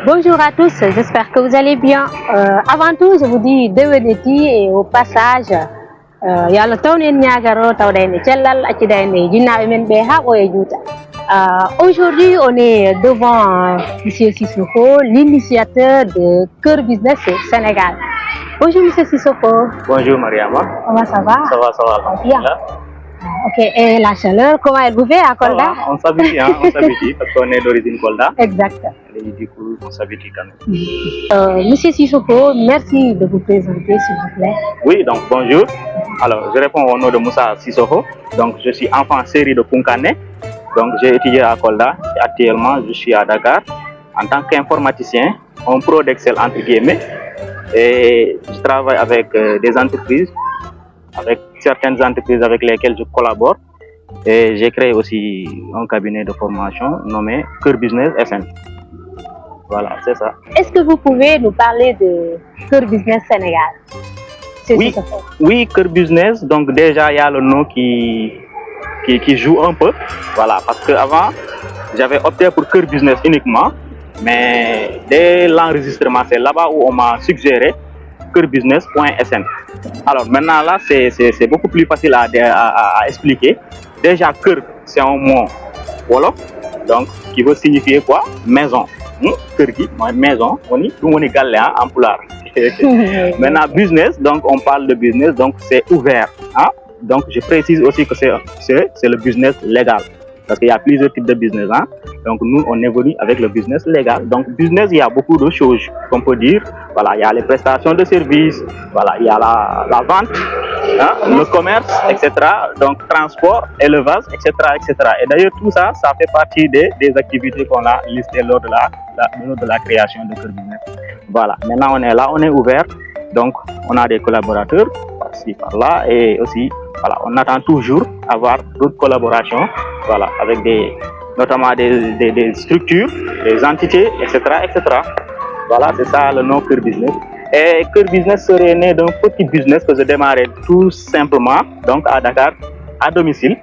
Bonjour à tous, j'espère que vous allez bien. Avant tout, je vous dis devenez-y et au passage, yalla tawnen nyagaro tawdene cellal accidene jinnabe men be ha boye juuta. Aujourd'hui, on est devant monsieur Sissoko, l'initiateur de Cœur Business Sénégal. Bonjour monsieur Sissoko. Bonjour Mariama. Comment ça va? Ça va. Bien. Ok, et la chaleur, comment elle vous fait à Kolda? On s'habitue, parce qu'on est d'origine Kolda. Exact. Et du coup, on s'habitue quand même. Monsieur Sissoko, merci de vous présenter s'il vous plaît. Oui, donc bonjour. Alors, je réponds au nom de Moussa Sissoko. Donc, je suis enfant série de Punkane. Donc, j'ai étudié à Kolda. Et actuellement, je suis à Dakar en tant qu'informaticien, un pro d'Excel entre guillemets. Et je travaille avec des entreprises, avec certaines entreprises avec lesquelles je collabore. Et j'ai créé aussi un cabinet de formation nommé Cœur Business SN. Voilà, c'est ça. Est-ce que vous pouvez nous parler de Cœur Business Sénégal? Oui, Cœur Business, donc déjà il y a le nom qui joue un peu. Voilà, parce qu'avant, j'avais opté pour Cœur Business uniquement. Mais dès l'enregistrement, c'est là-bas où on m'a suggéré cœurbusiness.sn. Alors maintenant là, c'est beaucoup plus facile à expliquer. Déjà, cœur, c'est un mot wolof, donc qui veut signifier quoi? Maison. Cœur qui, maison, on est galé en pulaar. Maintenant, business, donc on parle de business, donc c'est ouvert. Hein? Donc je précise aussi que c'est le business légal. Parce qu'il y a plusieurs types de business. Hein? Donc nous, on évolue avec le business légal. Donc business, il y a beaucoup de choses qu'on peut dire. Voilà, il y a les prestations de services, voilà, il y a la vente, hein, le commerce, etc. Donc transport, élevage, etc. Et d'ailleurs, tout ça, ça fait partie des activités qu'on a listées lors de la création de Cœur Business. Voilà, maintenant on est là, on est ouvert. Donc on a des collaborateurs par-ci, par-là. Et aussi, voilà, on attend toujours avoir d'autres collaborations, voilà, avec notamment des structures, des entités, etc. Voilà, c'est ça le nom Cœur Business. Et Cœur Business serait né d'un petit business que je démarrais tout simplement, donc à Dakar, à domicile.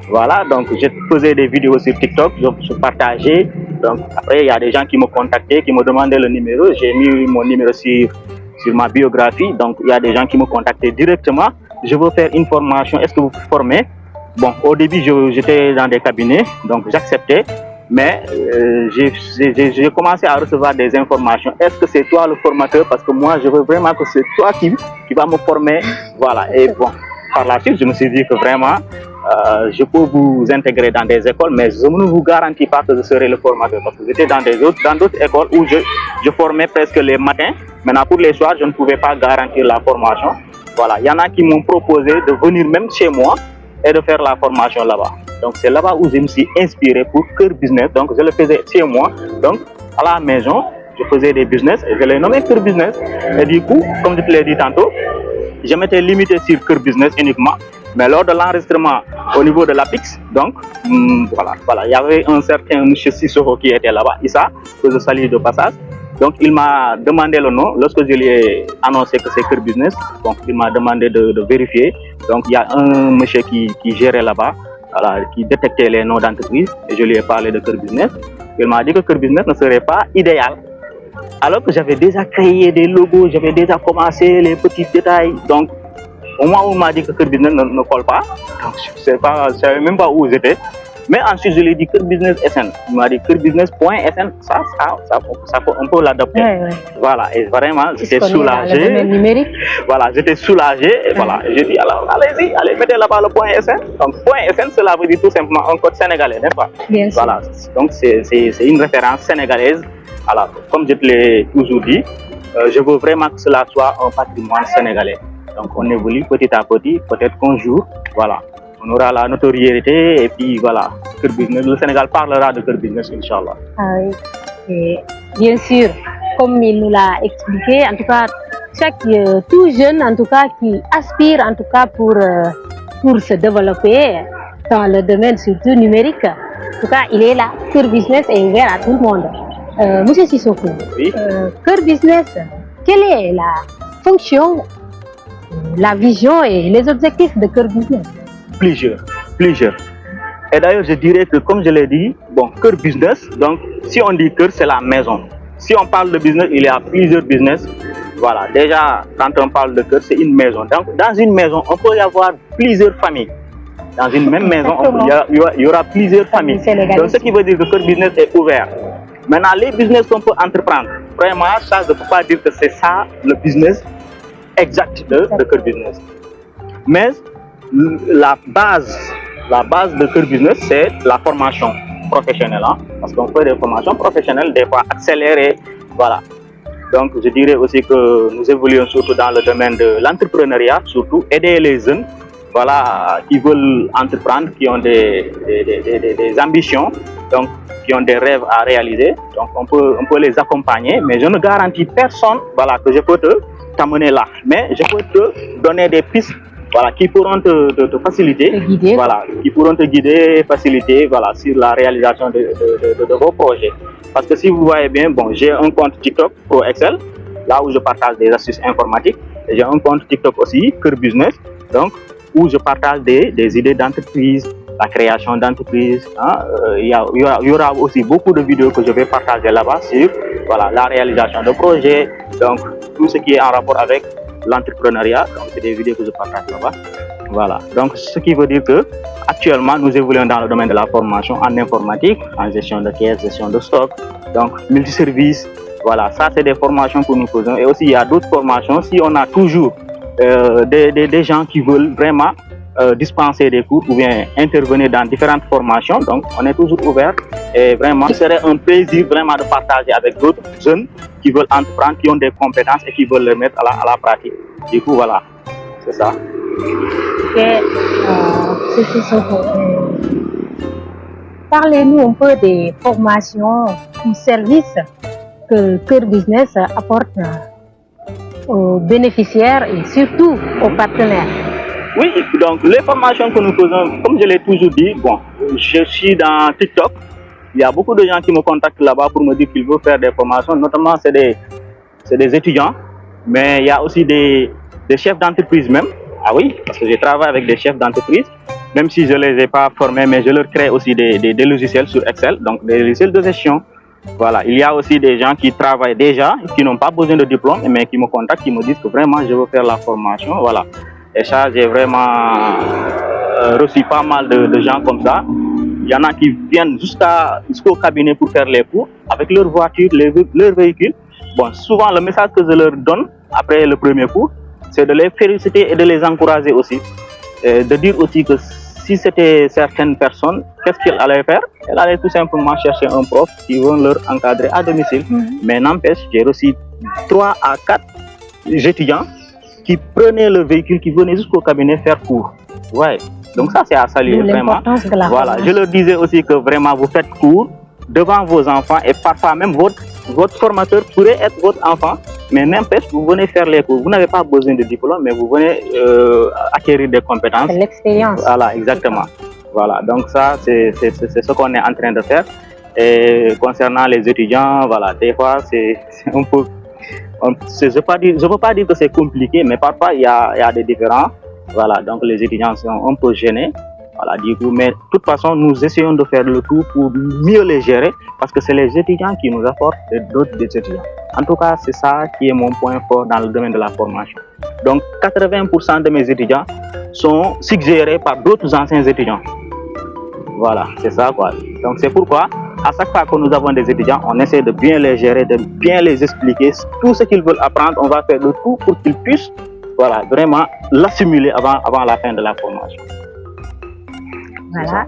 Voilà, donc je faisais des vidéos sur TikTok, je partageais. Donc après, il y a des gens qui me contactaient, qui me demandaient le numéro. J'ai mis mon numéro sur ma biographie. Donc il y a des gens qui me contactaient directement. Je veux faire une formation, est-ce que vous formez? Bon, au début, j'étais dans des cabinets, donc j'acceptais. Mais j'ai commencé à recevoir des informations. Est-ce que c'est toi le formateur? Parce que moi, je veux vraiment que c'est toi qui va me former. Voilà. Et bon, par la suite, je me suis dit que vraiment, je peux vous intégrer dans des écoles, mais je ne vous garantis pas que je serai le formateur. Parce que j'étais dans d'autres écoles où je formais presque les matins. Maintenant, pour les soirs, je ne pouvais pas garantir la formation. Voilà. Il y en a qui m'ont proposé de venir même chez moi et de faire la formation là-bas. Donc c'est là-bas où je me suis inspiré pour Cœur Business. Donc je le faisais chez moi. Donc à la maison, je faisais des business et je l'ai nommé Cœur Business. Et du coup, comme je te l'ai dit tantôt, je m'étais limité sur Cœur Business uniquement. Mais lors de l'enregistrement au niveau de l'APIX, donc voilà, il y avait un certain monsieur Sissoko qui était là-bas, Issa, que je salue de passage. Donc il m'a demandé le nom. Lorsque je lui ai annoncé que c'est Cœur Business, donc il m'a demandé de vérifier. Donc il y a un monsieur qui gérait là-bas, voilà, qui détectait les noms d'entreprise, et je lui ai parlé de Cœur Business. Il m'a dit que Cœur Business ne serait pas idéal. Alors que j'avais déjà créé des logos, j'avais déjà commencé les petits détails. Donc au moment où il m'a dit que Cœur Business ne colle pas, donc je ne savais même pas où j'étais. Mais ensuite, je lui ai dit Cœur Business SN. Il m'a dit cœurbusiness.sn. Ça, on peut l'adapter. Ouais. Voilà, et vraiment, j'étais soulagé. Voilà, j'étais soulagé. Et voilà, j'ai dit, alors, allez-y, mettez là-bas le .sn. Donc, .sn, cela veut dire tout simplement un code sénégalais, n'est-ce pas? Bien sûr. Voilà, donc c'est une référence sénégalaise. Alors, comme je te l'ai toujours dit, je veux vraiment que cela soit un patrimoine sénégalais. Donc, on évolue petit à petit, peut-être qu'un jour, voilà, on aura la notoriété et puis voilà, Cœur Business, le Sénégal parlera de Cœur Business, Inch'Allah. Ah oui, et bien sûr, comme il nous l'a expliqué, en tout cas, tout jeune, en tout cas, qui aspire, en tout cas, pour se développer dans le domaine surtout numérique, en tout cas, il est là. Cœur Business est ouvert à tout le monde. Monsieur Sissoko, oui? Cœur Business, quelle est la fonction, la vision et les objectifs de Cœur Business? Plusieurs. Et d'ailleurs, je dirais que, comme je l'ai dit, bon, Cœur Business, donc, si on dit cœur, c'est la maison. si on parle de business, il y a plusieurs business. Voilà, déjà, quand on parle de cœur, c'est une maison. Donc, dans une maison, on peut y avoir plusieurs familles. Dans une même maison, il y aura plusieurs familles. Donc, ce qui veut dire que le business est ouvert. Maintenant, les business qu'on peut entreprendre, vraiment, ça ne peut pas dire que c'est ça le business exact de Cœur Business. Mais la base de Cœur Business, c'est la formation professionnelle. Hein, parce qu'on fait des formations professionnelles, des fois accélérées. Voilà. Donc, je dirais aussi que nous évoluons surtout dans le domaine de l'entrepreneuriat, surtout aider les jeunes, voilà, qui veulent entreprendre, qui ont des ambitions, donc qui ont des rêves à réaliser. Donc, on peut les accompagner, mais je ne garantis personne, voilà, que je peux t'amener là. Mais je peux te donner des pistes, voilà, qui pourront te faciliter, voilà, qui pourront te guider, faciliter, voilà, sur la réalisation de vos projets. Parce que si vous voyez bien, bon, j'ai un compte TikTok Pro Excel, là où je partage des astuces informatiques. J'ai un compte TikTok aussi, Cœur Business, donc où je partage des idées d'entreprise, la création d'entreprise. Hein. Il y aura aussi beaucoup de vidéos que je vais partager là-bas sur, voilà, la réalisation de projets, donc tout ce qui est en rapport avec l'entrepreneuriat. Donc c'est des vidéos que je partage là-bas. Voilà, donc ce qui veut dire que actuellement nous évoluons dans le domaine de la formation en informatique, en gestion de caisse, gestion de stock, donc multiservices. Voilà, ça c'est des formations que nous faisons. Et aussi il y a d'autres formations. Si on a toujours des gens qui veulent vraiment dispenser des cours ou bien intervenir dans différentes formations, donc on est toujours ouvert. Et vraiment, ce serait un plaisir vraiment de partager avec d'autres jeunes qui veulent entreprendre, qui ont des compétences et qui veulent les mettre à la pratique. Du coup, voilà, c'est ça. Parlez-nous un peu des formations ou services que Cœur Business apporte aux bénéficiaires et surtout aux partenaires. Oui, donc les formations que nous faisons, comme je l'ai toujours dit, bon, je suis dans TikTok. Il y a beaucoup de gens qui me contactent là-bas pour me dire qu'ils veulent faire des formations, notamment c'est des étudiants, mais il y a aussi des chefs d'entreprise même. Ah oui, parce que je travaille avec des chefs d'entreprise, même si je ne les ai pas formés, mais je leur crée aussi des logiciels sur Excel, donc des logiciels de gestion. Voilà, il y a aussi des gens qui travaillent déjà, qui n'ont pas besoin de diplôme, mais qui me contactent, qui me disent que vraiment je veux faire la formation. Voilà. Et ça, j'ai vraiment reçu pas mal de gens comme ça. Il y en a qui viennent jusqu'au cabinet pour faire les cours avec leur voiture, leur véhicule. Bon, souvent le message que je leur donne après le premier cours, c'est de les féliciter et de les encourager aussi. Et de dire aussi que si c'était certaines personnes, qu'est-ce qu'elles allaient faire? Elles allaient tout simplement chercher un prof qui va leur encadrer à domicile. Mais n'empêche, j'ai reçu 3 à 4 étudiants qui prenaient le véhicule, qui venaient jusqu'au cabinet faire cours. Ouais. Donc ça, c'est à saluer vraiment. Voilà. Je leur disais aussi que vraiment vous faites cours devant vos enfants et parfois même votre formateur pourrait être votre enfant, mais n'empêche, vous venez faire les cours. Vous n'avez pas besoin de diplôme, mais vous venez acquérir des compétences. C'est l'expérience. Voilà, exactement. Voilà, donc ça, c'est ce qu'on est en train de faire. Et concernant les étudiants, voilà, des fois, c'est un peu... Je ne veux pas dire que c'est compliqué, mais parfois, il y a des différences. Voilà, donc les étudiants sont un peu gênés. Voilà, du coup, mais de toute façon, nous essayons de faire le tout pour mieux les gérer parce que c'est les étudiants qui nous apportent d'autres étudiants. En tout cas, c'est ça qui est mon point fort dans le domaine de la formation. Donc, 80% de mes étudiants sont suggérés par d'autres anciens étudiants. Voilà, c'est ça quoi. Donc, c'est pourquoi, à chaque fois que nous avons des étudiants, on essaie de bien les gérer, de bien les expliquer. Tout ce qu'ils veulent apprendre, on va faire le tout pour qu'ils puissent, voilà, vraiment l'assimiler avant la fin de la formation. Voilà,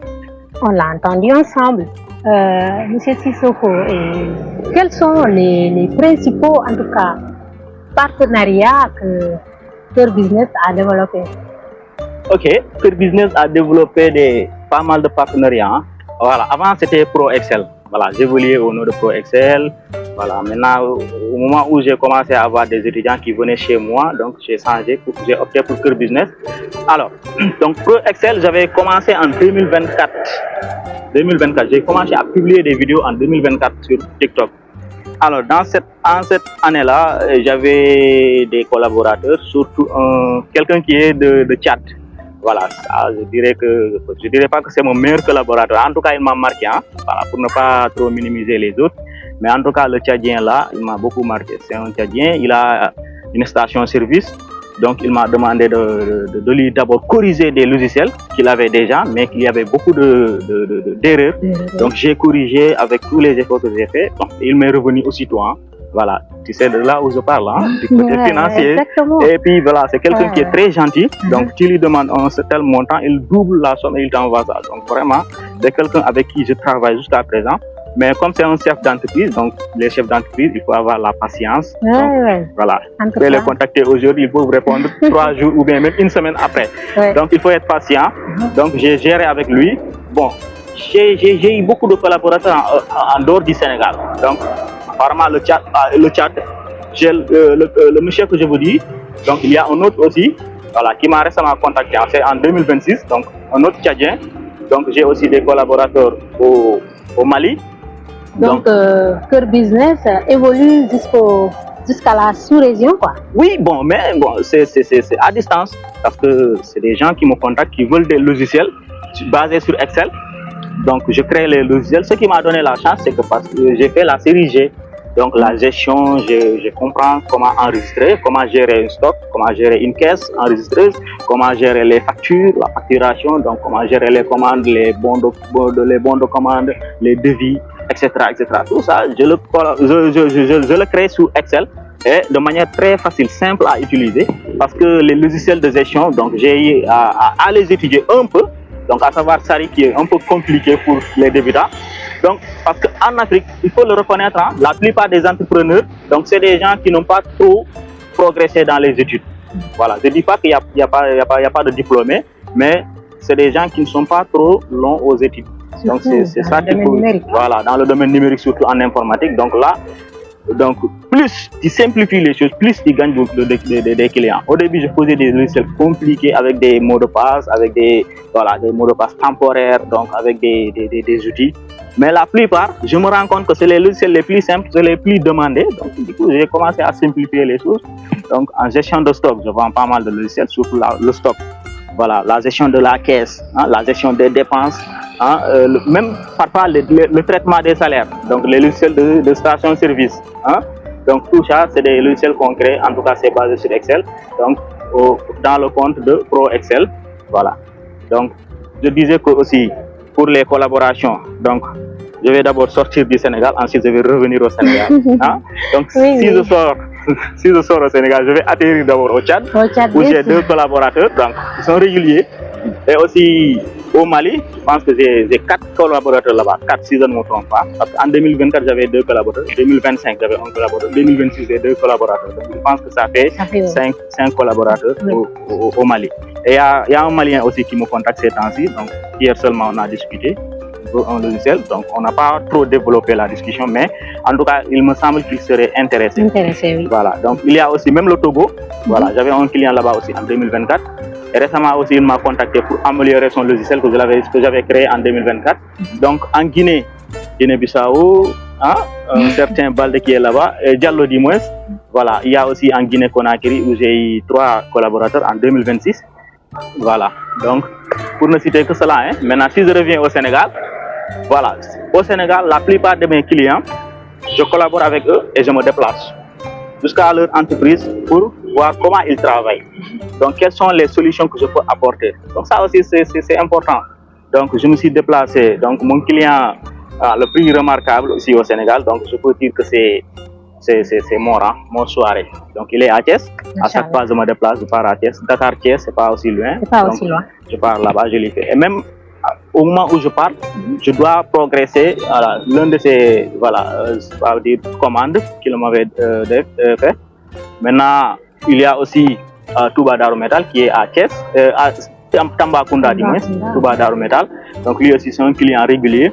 on l'a entendu ensemble. Monsieur Sissoko, quels sont les principaux, en tout cas, partenariats que Cœur Business a développés? Ok, Cœur Business a développé pas mal de partenariats. Hein. Voilà, avant c'était Pro Excel. Voilà, j'évoluais au nom de Pro Excel. Voilà, maintenant, au moment où j'ai commencé à avoir des étudiants qui venaient chez moi, donc j'ai changé, j'ai opté pour Cœur Business. Alors, donc Pro Excel, j'avais commencé en 2024. J'ai commencé à publier des vidéos en 2024 sur TikTok. Alors, en cette année-là, j'avais des collaborateurs, surtout quelqu'un qui est de Tchad. Voilà, ça, je dirais pas que c'est mon meilleur collaborateur. En tout cas, il m'a marqué, hein, voilà, pour ne pas trop minimiser les autres. Mais en tout cas, le Tchadien là, il m'a beaucoup marqué. C'est un Tchadien, il a une station-service. Donc, il m'a demandé de lui d'abord corriger des logiciels qu'il avait déjà, mais qu'il y avait beaucoup d'erreurs. Donc, j'ai corrigé avec tous les efforts que j'ai faits. Donc, il m'est revenu aussitôt. Hein. Voilà, tu sais de là où je parle, hein, du côté financier. Exactement. Et puis voilà, c'est quelqu'un qui est très gentil. Donc, tu lui demandes un certain montant, il double la somme et il t'envoie ça. Donc, vraiment, c'est quelqu'un avec qui je travaille jusqu'à présent. Mais comme c'est un chef d'entreprise, donc les chefs d'entreprise, il faut avoir la patience. Donc, voilà, vous pouvez les contacter aujourd'hui, ils peuvent répondre 3 jours ou bien même une semaine après. Donc, il faut être patient. Donc, j'ai géré avec lui. Bon, j'ai eu beaucoup de collaborateurs en dehors du Sénégal. Donc, apparemment, le chat, j'ai le monsieur que je vous dis. Donc, il y a un autre aussi, voilà, qui m'a récemment contacté. C'est en 2026, donc un autre Tchadien. Donc, j'ai aussi des collaborateurs au Mali. Donc, Cœur Business évolue jusqu'à la sous-région, quoi. Oui, bon, mais bon, c'est à distance parce que c'est des gens qui me contactent, qui veulent des logiciels basés sur Excel. Donc, je crée les logiciels. Ce qui m'a donné la chance, c'est que parce que j'ai fait la série G, donc la gestion, je comprends comment enregistrer, comment gérer un stock, comment gérer une caisse enregistreuse, comment gérer les factures, la facturation, donc comment gérer les commandes, les bons de commande, les devis, etc., etc. Tout ça, je le crée sous Excel et de manière très facile, simple à utiliser parce que les logiciels de gestion, donc j'ai eu à les étudier un peu. Donc, à savoir Sari qui est un peu compliqué pour les débutants. Donc, parce qu'en Afrique, il faut le reconnaître, hein, la plupart des entrepreneurs, donc c'est des gens qui n'ont pas trop progressé dans les études. Voilà, je ne dis pas qu'il n'y a pas de diplômés, mais c'est des gens qui ne sont pas trop longs aux études. Donc, c'est ça qu'il faut. Voilà, dans le domaine numérique, surtout en informatique. Donc là, donc, plus tu simplifies les choses, plus tu gagnes des clients. Au début, je faisais des logiciels compliqués avec des mots de passe, avec des mots de passe temporaires, donc avec des outils. Mais la plupart, je me rends compte que c'est les logiciels les plus simples, c'est les plus demandés. Donc, du coup, j'ai commencé à simplifier les choses. Donc, en gestion de stock, je vends pas mal de logiciels, surtout le stock. Voilà, la gestion de la caisse, hein, la gestion des dépenses, hein, même parfois le traitement des salaires, donc les logiciels de station-service. Hein. Donc tout ça, c'est des logiciels concrets, en tout cas c'est basé sur Excel, donc dans le compte de Pro Excel. Voilà. Donc je disais que aussi pour les collaborations, donc je vais d'abord sortir du Sénégal, ensuite je vais revenir au Sénégal. Hein. Donc si je sors au Sénégal, je vais atterrir d'abord au Tchad, où j'ai 2 collaborateurs, donc ils sont réguliers. Et aussi au Mali, je pense que j'ai 4 collaborateurs là-bas, 4 si je ne me trompe pas. Parce qu'en 2024, j'avais 2 collaborateurs, en 2025, j'avais 1 collaborateur, en 2026, j'ai 2 collaborateurs. Donc je pense que ça fait 5 collaborateurs au Mali. Et il y a un Malien aussi qui me contacte ces temps-ci, donc hier seulement on a discuté. Un logiciel, donc on n'a pas trop développé la discussion, mais en tout cas il me semble qu'il serait intéressé. Oui. Voilà, donc il y a aussi même le Togo. Voilà, j'avais un client là-bas aussi en 2024 et récemment aussi il m'a contacté pour améliorer son logiciel que j'avais créé en 2024. Donc en Guinée-Bissau, hein, un certain Balde qui est là-bas, et Diallo du moins. Voilà, il y a aussi en Guinée-Conakry où j'ai eu 3 collaborateurs en 2026. Voilà, donc pour ne citer que cela, hein. Maintenant si je reviens au Sénégal, voilà, au Sénégal, la plupart de mes clients, je collabore avec eux et je me déplace jusqu'à leur entreprise pour voir comment ils travaillent. Donc, quelles sont les solutions que je peux apporter. Donc, ça aussi, c'est important. Donc, je me suis déplacé. Donc, mon client, le plus remarquable ici au Sénégal, donc je peux dire que c'est mon soirée. Donc, il est à Thiès. À chaque fois, je me déplace, je pars à Thiès. Dakar-Thiès, c'est pas aussi loin. C'est pas aussi loin. Je pars là-bas, je l'ai fait. Et même au moment où je pars, je dois progresser. Voilà, l'un de ces commandes qu'il m'avait fait. Maintenant, il y a aussi Touba Darou Metal qui est à Thiès, à Tambacounda du moins, Touba Darou Metal. Donc lui aussi c'est un client régulier.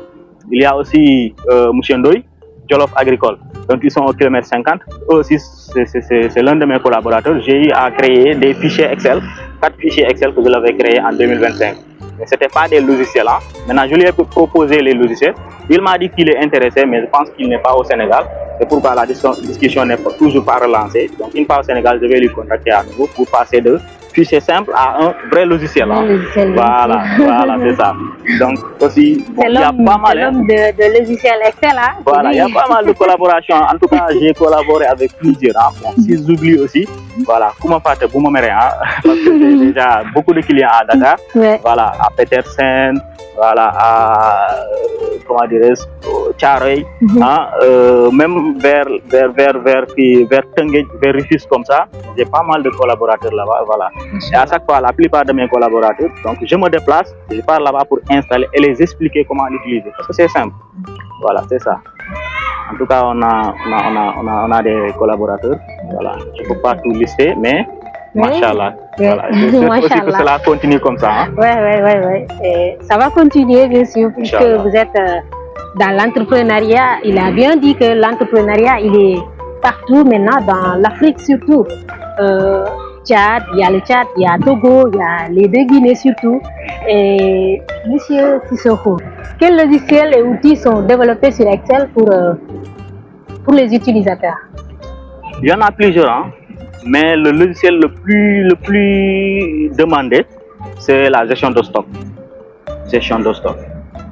Il y a aussi Moussa Ndoye, Jolof Agricole. Donc ils sont au kilomètre 50. Eux aussi c'est l'un de mes collaborateurs. J'ai eu à créer des fichiers Excel, 4 fichiers Excel que je l'avais créés en 2025. Mais ce n'était pas des logiciels. Hein. Maintenant, je lui ai proposé les logiciels. Il m'a dit qu'il est intéressé, mais je pense qu'il n'est pas au Sénégal. C'est pourquoi la discussion n'est toujours pas relancée. Donc, une fois au Sénégal, je vais lui contacter à nouveau pour passer de fichier simple à un vrai logiciel. Hein. Logiciel, Voilà, voilà, c'est ça. Donc aussi, bon, il y a pas mal. L'homme de logiciel Excel, hein. Voilà, il y a pas mal de collaborations. En tout cas, j'ai collaboré avec plusieurs. Hein. Bon, si j'oublie aussi, voilà, comment faire pour me mettre, hein, parce que j'ai déjà beaucoup de clients à Dakar. Ouais. Voilà, à Petersen, voilà, à comment dirais-je, Thiaroye, hein, même vers Tenguèj, vers Rufisque comme ça. J'ai pas mal de collaborateurs là-bas, voilà. Et à chaque fois, la plupart de mes collaborateurs, donc je me déplace, je pars là-bas pour installer et les expliquer comment l'utiliser. Parce que c'est simple. Voilà, c'est ça. En tout cas, on a des collaborateurs. Voilà, je ne peux pas tout lister, mais Machallah. Voilà. J'espère aussi que cela continue comme ça. Hein? Ouais. Et ça va continuer, bien sûr, puisque vous êtes dans l'entrepreneuriat. Il a bien dit que l'entrepreneuriat, il est partout maintenant, dans l'Afrique surtout. Tchad, il y a le Tchad, il y a Togo, il y a les deux Guinées surtout. Et monsieur Sissoko, quels logiciels et outils sont développés sur Excel pour les utilisateurs? Il y en a plusieurs, hein? Mais le logiciel le plus demandé, c'est la gestion de stock.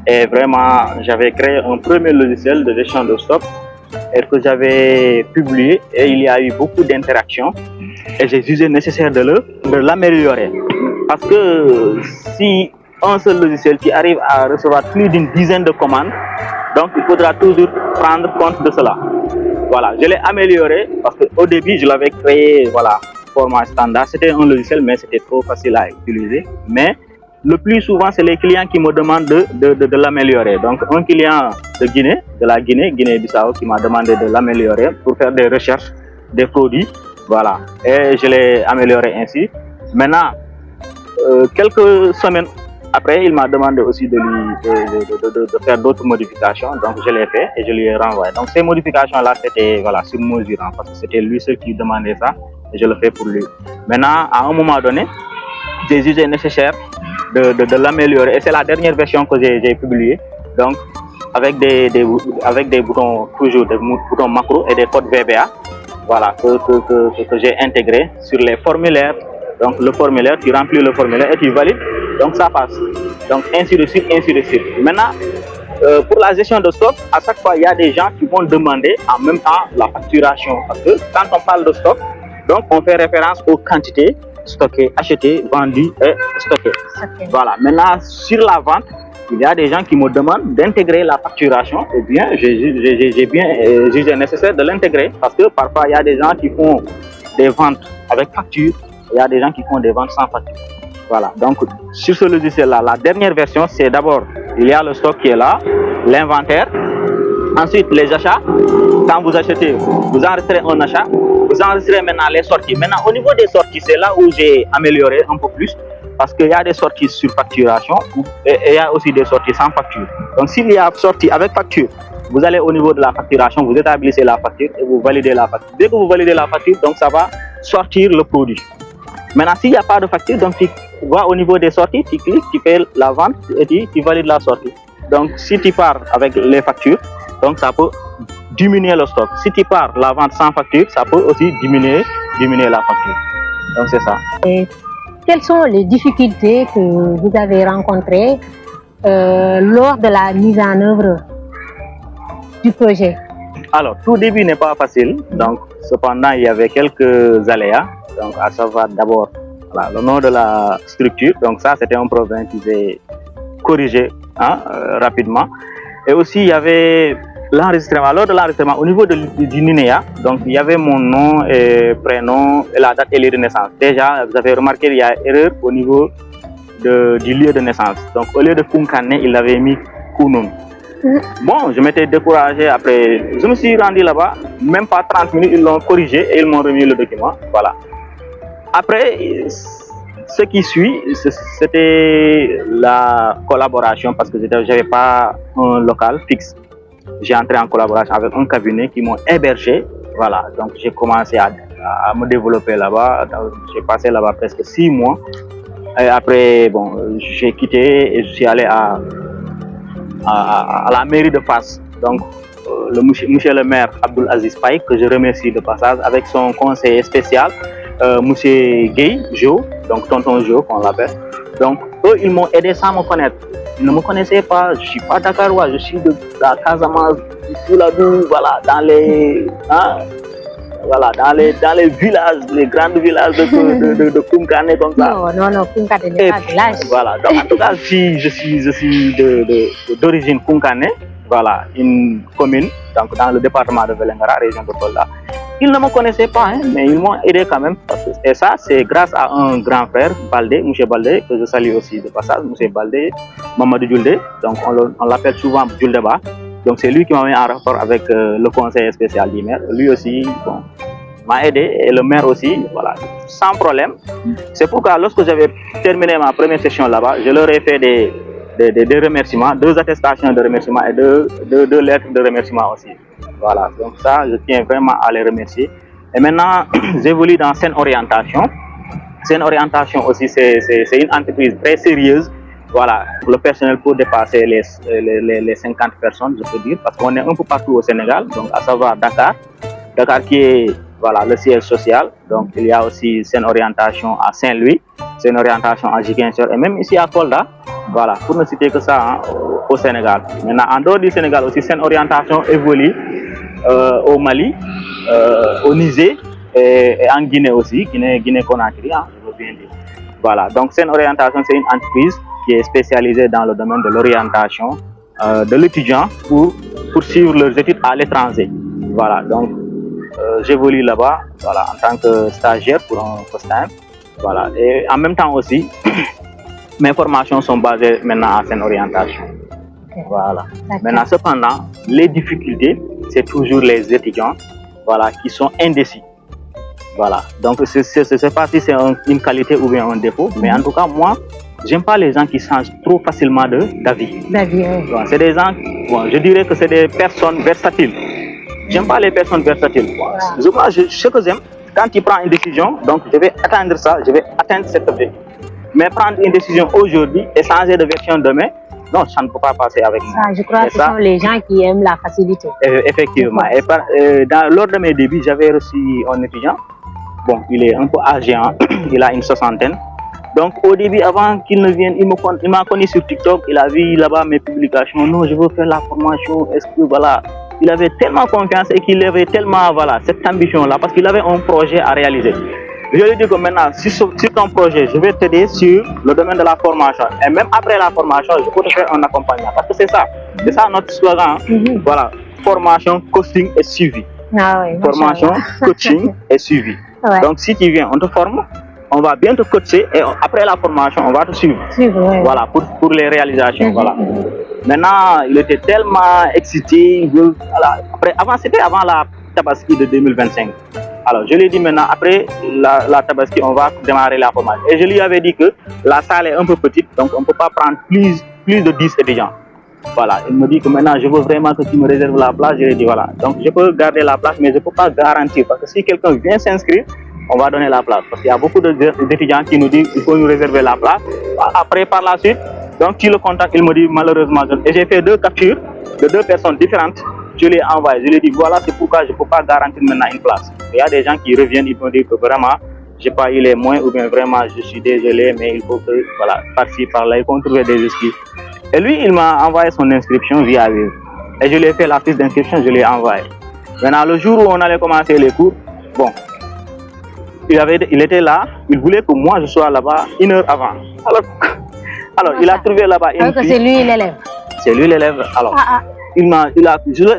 Et vraiment, j'avais créé un premier logiciel de gestion de stock et que j'avais publié et il y a eu beaucoup d'interactions et j'ai jugé nécessaire de l'améliorer. Parce que si un seul logiciel qui arrive à recevoir plus d'une dizaine de commandes, donc il faudra toujours prendre compte de cela. Voilà, je l'ai amélioré parce qu'au début, je l'avais créé, voilà, format standard. C'était un logiciel, mais c'était trop facile à utiliser. Mais le plus souvent, c'est les clients qui me demandent de l'améliorer. Donc, un client de la Guinée-Bissau, qui m'a demandé de l'améliorer pour faire des recherches, des produits. Voilà, et je l'ai amélioré ainsi. Maintenant, quelques semaines après, il m'a demandé aussi de faire d'autres modifications, donc je l'ai fait et je lui ai renvoyé. Donc ces modifications-là, c'était voilà, sur mesure, hein, parce que c'était lui seul qui demandait ça et je le fais pour lui. Maintenant, à un moment donné, j'ai jugé nécessaire de l'améliorer et c'est la dernière version que j'ai publiée. Donc avec des boutons, toujours des boutons macro et des codes VBA, voilà, que j'ai intégré sur les formulaires. Donc le formulaire, tu remplis le formulaire et tu valides, donc ça passe. Donc ainsi de suite, ainsi de suite. Maintenant, pour la gestion de stock, à chaque fois, il y a des gens qui vont demander en même temps la facturation. Parce que quand on parle de stock, donc on fait référence aux quantités stockées, achetées, vendues et stockées. Okay. Voilà. Maintenant, sur la vente, il y a des gens qui me demandent d'intégrer la facturation. Eh bien, j'ai bien jugé nécessaire de l'intégrer parce que parfois, il y a des gens qui font des ventes avec facture. Il y a des gens qui font des ventes sans facture. Voilà, donc sur ce logiciel-là, la dernière version, c'est d'abord, il y a le stock qui est là, l'inventaire, ensuite les achats. Quand vous achetez, vous enregistrez un achat, vous enregistrez maintenant les sorties. Maintenant, au niveau des sorties, c'est là où j'ai amélioré un peu plus, parce qu'il y a des sorties sur facturation et il y a aussi des sorties sans facture. Donc s'il y a sortie avec facture, vous allez au niveau de la facturation, vous établissez la facture et vous validez la facture. Dès que vous validez la facture, donc ça va sortir le produit. Maintenant, s'il n'y a pas de facture, donc tu vas au niveau des sorties, tu cliques, tu fais la vente et tu valides la sortie. Donc, si tu pars avec les factures, donc ça peut diminuer le stock. Si tu pars la vente sans facture, ça peut aussi diminuer la facture. Donc, c'est ça. Et quelles sont les difficultés que vous avez rencontrées lors de la mise en œuvre du projet? Alors, tout début n'est pas facile. Donc, cependant, il y avait quelques aléas. Donc, à savoir d'abord voilà, le nom de la structure. Donc, ça, c'était un problème qui s'est corrigé rapidement. Et aussi, il y avait l'enregistrement. Lors de l'enregistrement, au niveau du NINEA, donc, il y avait mon nom et prénom et la date et lieu de naissance. Déjà, vous avez remarqué qu'il y a erreur au niveau du lieu de naissance. Donc, au lieu de Kunkane, il avait mis Kounoun. Bon, je m'étais découragé après. Je me suis rendu là-bas, même pas 30 minutes, ils l'ont corrigé et ils m'ont remis le document. Voilà. Après, ce qui suit, c'était la collaboration parce que je n'avais pas un local fixe. J'ai entré en collaboration avec un cabinet qui m'ont hébergé. Voilà, donc j'ai commencé à me développer là-bas. J'ai passé là-bas presque 6 mois. Et après, bon, j'ai quitté et je suis allé à la mairie de Fass. Donc, monsieur le maire Abdoul Aziz Paye, que je remercie de passage, avec son conseiller spécial, monsieur Gay, Jo, donc tonton Jo qu'on l'appelle. Donc eux, ils m'ont aidé sans me connaître. Ils ne me connaissaient pas, je suis pas dakarois, je suis de la Casamance, du Fouladou, voilà, dans les villages, les grands villages de Koumkane comme ça. Non, Koumkane n'est pas village. Voilà, donc en tout cas, je suis d'origine Koumkane, voilà, une commune, donc dans le département de Vélingara, région de Kolda. Ils ne me connaissaient pas, hein, mais ils m'ont aidé quand même. Et ça, c'est grâce à un grand frère, Baldé, M. Baldé, que je salue aussi de passage, M. Baldé, Mamadou Djoulde, donc on l'appelle souvent Djouldeba. Donc c'est lui qui m'a mis en rapport avec le conseiller spécial du maire. Lui aussi m'a aidé, et le maire aussi, voilà, sans problème. C'est pourquoi lorsque j'avais terminé ma première session là-bas, je leur ai fait des remerciements, 2 attestations de remerciements et deux lettres de remerciement aussi. Voilà, donc ça, je tiens vraiment à les remercier. Et maintenant, j'évolue dans Sen Orientation. Sen Orientation aussi, c'est une entreprise très sérieuse. Voilà, le personnel peut dépasser les 50 personnes, je peux dire, parce qu'on est un peu partout au Sénégal, donc à savoir Dakar. Dakar qui est voilà, le siège social. Donc il y a aussi Sen Orientation à Saint-Louis, Sen Orientation à Ziguinchor et même ici à Kolda. Voilà, pour ne citer que ça hein, au Sénégal. Maintenant, en dehors du Sénégal aussi, Sen Orientation évolue au Mali, au Niger et en Guinée aussi, Guinée-Conakry, hein, je veux bien dire. Voilà, donc Sen Orientation, c'est une entreprise qui est spécialisée dans le domaine de l'orientation de l'étudiant pour poursuivre leurs études à l'étranger. Voilà, donc j'évolue là-bas voilà, en tant que stagiaire pour un post-time. Voilà, et en même temps aussi, mes formations sont basées maintenant à Sen Orientation. Voilà. Maintenant, cependant, les difficultés, c'est toujours les étudiants voilà, qui sont indécis. Voilà. Donc, je ne sais pas si c'est une qualité ou bien un défaut, mais en tout cas, moi, j'aime pas les gens qui changent trop facilement d'avis. Bon, c'est des gens, bon, je dirais que c'est des personnes versatiles. J'aime pas les personnes versatiles. Moi, ce que j'aime, quand tu prends une décision, donc je vais atteindre ça, je vais atteindre cet objectif. Mais prendre une décision aujourd'hui et changer de version demain, non, ça ne peut pas passer avec moi. Je crois que ce sont les gens qui aiment la facilité. Effectivement. Et lors de mes débuts, j'avais reçu un étudiant. Bon, il est un peu âgé, hein? Il a une 60aine. Donc au début, avant qu'il ne vienne, il m'a connu sur TikTok, il a vu là-bas mes publications. Non, je veux faire la formation. Est-ce que voilà, il avait tellement confiance et qu'il avait tellement voilà cette ambition-là parce qu'il avait un projet à réaliser. Je lui ai dit que maintenant, sur ton projet, je vais t'aider sur le domaine de la formation. Et même après la formation, je peux te faire un accompagnement. Parce que c'est ça notre slogan. Voilà, formation, coaching et suivi. Ah oui, formation, coaching et suivi. Ouais. Donc si tu viens, on te forme, on va bien te coacher et après la formation, on va te suivre. Voilà, pour les réalisations. Voilà. Maintenant, il était tellement excité. Voilà. C'était avant la Tabaski de 2025. Alors, je lui ai dit maintenant, après la Tabaski, on va démarrer la formation. Et je lui avais dit que la salle est un peu petite, donc on ne peut pas prendre plus de 10 étudiants. Voilà, il me dit que maintenant, je veux vraiment que tu me réserves la place. Je lui ai dit voilà, donc je peux garder la place, mais je ne peux pas garantir. Parce que si quelqu'un vient s'inscrire, on va donner la place. Parce qu'il y a beaucoup d'étudiants qui nous disent qu'il faut nous réserver la place. Après, par la suite, donc tu le contactes, il me dit malheureusement. Et j'ai fait 2 captures de 2 personnes différentes. Je l'ai envoyé, je lui ai dit voilà, c'est pourquoi je ne peux pas garantir maintenant une place. Il y a des gens qui reviennent, ils me disent que vraiment, je n'ai pas eu les moyens ou bien vraiment, je suis désolé, mais il faut que, voilà, par-ci, par-là, ils vont trouver des excuses. Et lui, il m'a envoyé son inscription via Wave. Et je lui ai fait la fiche d'inscription, je l'ai envoyé. Maintenant, le jour où on allait commencer les cours, bon, il était là, il voulait que moi je sois là-bas 1 heure avant. Alors il a trouvé là-bas une fille. C'est lui l'élève. C'est lui l'élève. Alors,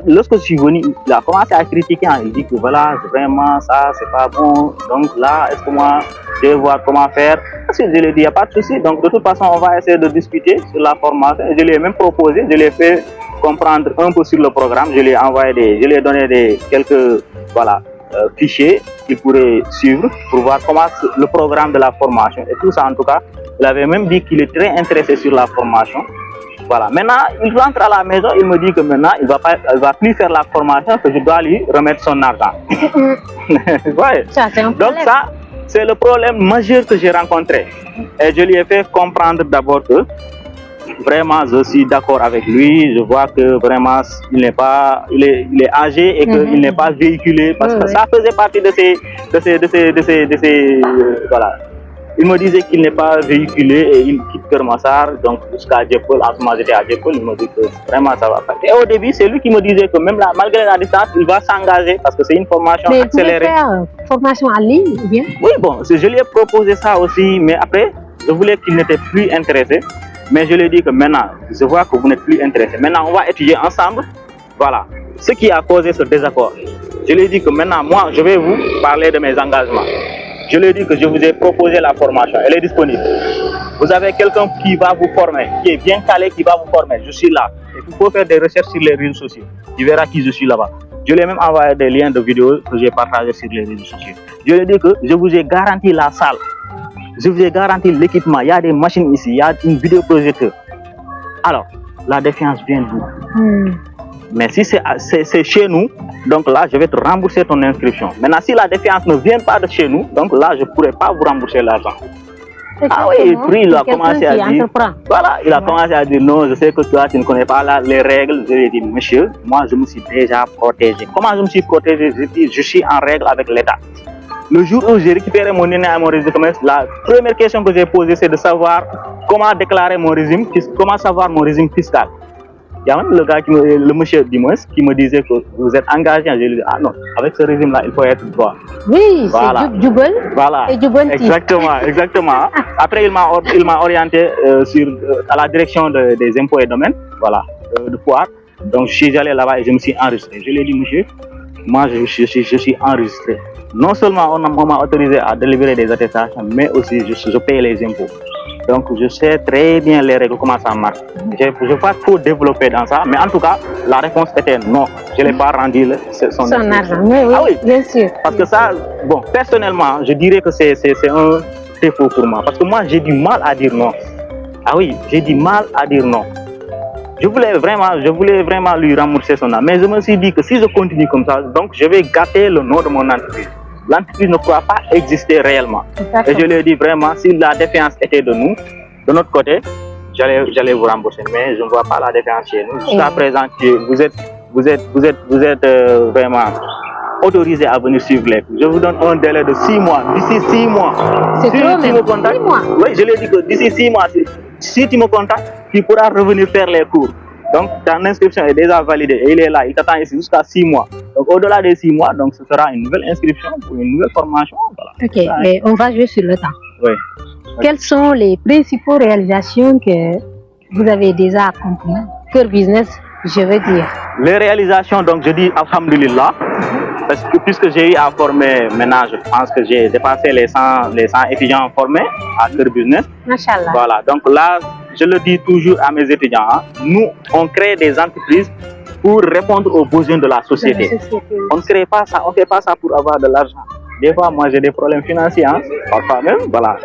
lorsque je suis venu, il a commencé à critiquer. Il dit que voilà, vraiment, ça, c'est pas bon. Donc là, est-ce que moi, je vais voir comment faire? Parce que je lui ai dit, il n'y a pas de souci. Donc de toute façon, on va essayer de discuter sur la formation. Je lui ai même proposé, je lui ai fait comprendre un peu sur le programme. Je lui ai envoyé je lui ai donné quelques, voilà, fichiers qu'il pourrait suivre pour voir comment le programme de la formation et tout ça en tout cas. Il avait même dit qu'il est très intéressé sur la formation. Voilà. Maintenant, il rentre à la maison, il me dit que maintenant, il va plus faire la formation, que je dois lui remettre son argent. Ouais. Ça, c'est un problème. Donc ça, c'est le problème majeur que j'ai rencontré. Et je lui ai fait comprendre d'abord que vraiment, je suis d'accord avec lui. Je vois que vraiment, il est âgé et qu'il n'est pas véhiculé parce que ça faisait partie de ses voilà. Il me disait qu'il n'est pas véhiculé et il quitte Kermassar, donc jusqu'à Djepol. En ce moment, j'étais à Djepol, il me dit que vraiment ça va pas. Et au début, c'est lui qui me disait que même là, malgré la distance, il va s'engager parce que c'est une formation accélérée. Mais vous faire formation en ligne ou bien? Oui, bon, je lui ai proposé ça aussi, mais après, je voulais qu'il n'était plus intéressé. Mais je lui ai dit que maintenant, je vois que vous n'êtes plus intéressé. Maintenant, on va étudier ensemble. Voilà, ce qui a causé ce désaccord. Je lui ai dit que maintenant, moi, je vais vous parler de mes engagements. Je lui ai dit que je vous ai proposé la formation, elle est disponible. Vous avez quelqu'un qui va vous former, qui est bien calé, qui va vous former. Je suis là. Et il faut faire des recherches sur les réseaux sociaux. Tu verras qui je suis là-bas. Je lui ai même envoyé des liens de vidéos que j'ai partagés sur les réseaux sociaux. Je lui ai dit que je vous ai garanti la salle. Je vous ai garanti l'équipement. Il y a des machines ici, il y a une vidéoprojecteur. Alors, la défiance vient d'où? Mais si c'est chez nous, donc là, je vais te rembourser ton inscription. Maintenant, si la défiance ne vient pas de chez nous, donc là, je ne pourrai pas vous rembourser l'argent. Ah oui, puis il a commencé à dire, voilà, il a commencé à dire non, je sais que toi, tu ne connais pas là, les règles. Je lui ai dit, monsieur, moi, je me suis déjà protégé. Comment je me suis protégé? Je dis, je suis en règle avec l'État. Le jour où j'ai récupéré mon INE à mon régime de commerce, la première question que j'ai posée, c'est de savoir comment déclarer mon régime, comment savoir mon régime fiscal. Il y a même le gars, le monsieur Dimos, qui me disait que vous êtes engagé. Je lui ai dit, ah non, avec ce régime-là, il faut être droit. Oui, voilà. C'est Djoubel voilà. Et Djoubel. Exactement, exactement. Après, il m'a orienté à la direction des impôts et domaines, voilà, de Foire. Donc, je suis allé là-bas et je me suis enregistré. Je lui ai dit, monsieur, moi, je suis enregistré. Non seulement on m'a autorisé à délivrer des attestations, mais aussi je paye les impôts. Donc, je sais très bien les règles, comment ça marche. Je ne vais pas trop développer dans ça, mais en tout cas, la réponse était non. Je ne l'ai pas rendu son argent. Oui, oui, ah oui, bien sûr. Parce que ça, bon, personnellement, je dirais que c'est un défaut pour moi. Parce que moi, j'ai du mal à dire non. Ah oui, j'ai du mal à dire non. Je voulais vraiment lui rembourser son âme. Mais je me suis dit que si je continue comme ça, donc je vais gâter le nom de mon entreprise. L'entreprise ne pourra pas exister réellement. Et je lui ai dit vraiment, si la défiance était de nous, de notre côté, j'allais vous rembourser. Mais je ne vois pas la défiance chez nous. Jusqu'à présent, vous êtes vraiment autorisé à venir suivre les cours. Je vous donne un délai de 6 mois. D'ici 6 mois, c'est si trop, tu me contactes, 6 mois. Oui, je lui ai dit que d'ici 6 mois, si tu me contactes, tu pourras revenir faire les cours. Donc, ton inscription est déjà validée et il est là, il t'attend ici jusqu'à 6 mois. Donc, au-delà des 6 mois, donc, ce sera une nouvelle inscription pour une nouvelle formation. Voilà. Ok, mais on va jouer sur le temps. Oui. Quelles sont les principales réalisations que vous avez déjà accomplies? Cœur Business, je veux dire. Les réalisations, donc, je dis alhamdulillah. Parce que puisque j'ai eu à former, maintenant, je pense que j'ai dépassé les 100 étudiants formés à Cœur Business. Machallah. Voilà, donc là, je le dis toujours à mes étudiants, hein, nous, on crée des entreprises pour répondre aux besoins de la société. On ne crée pas ça, on ne fait pas ça pour avoir de l'argent. Des fois, moi, j'ai des problèmes financiers, hein, parfois même, voilà.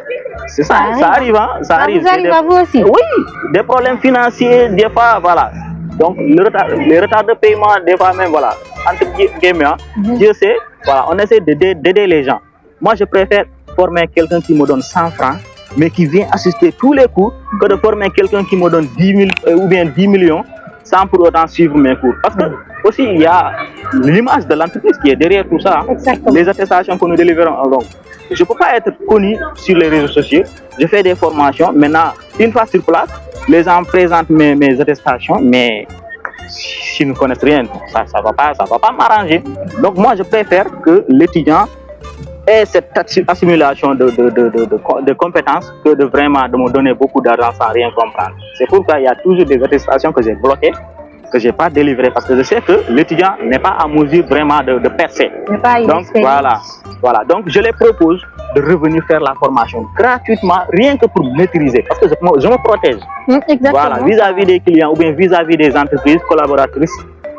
C'est ça, ça arrive, hein, ça arrive. Vous arrive à vous aussi? Oui, des problèmes financiers, des fois, voilà. Donc, les retards de paiement, des fois même, voilà, entre guillemets, hein, Dieu sait, voilà, on essaie d'aider les gens. Moi, je préfère former quelqu'un qui me donne 100 francs, mais qui vient assister tous les cours, que de former quelqu'un qui me donne 10 000 ou bien 10 millions sans pour autant suivre mes cours. Parce que aussi, il y a l'image de l'entreprise qui est derrière tout ça. Exactement. Les attestations que nous délivrons. Donc, je ne peux pas être connu sur les réseaux sociaux. Je fais des formations. Maintenant, une fois sur place, les gens présentent mes attestations, mais s'ils ne connaissent rien, ça ne va pas m'arranger. Donc, moi, je préfère que l'étudiant ait cette assimilation de compétences que de vraiment de me donner beaucoup d'argent sans rien comprendre. C'est pourquoi il y a toujours des attestations que j'ai bloquées, que je n'ai pas délivrées, parce que je sais que l'étudiant n'est pas à mesure vraiment de percer. Donc, voilà. Donc, je les propose de revenir faire la formation gratuitement, rien que pour maîtriser, parce que je me protège. Exactement. Voilà, vis-à-vis des clients ou bien vis-à-vis des entreprises collaboratrices.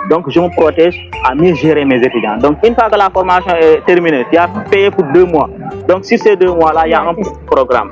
Donc, je me protège à mieux gérer mes étudiants. Donc, une fois que la formation est terminée, tu as payé pour 2 mois. Donc, sur ces 2 mois-là, il y a un programme.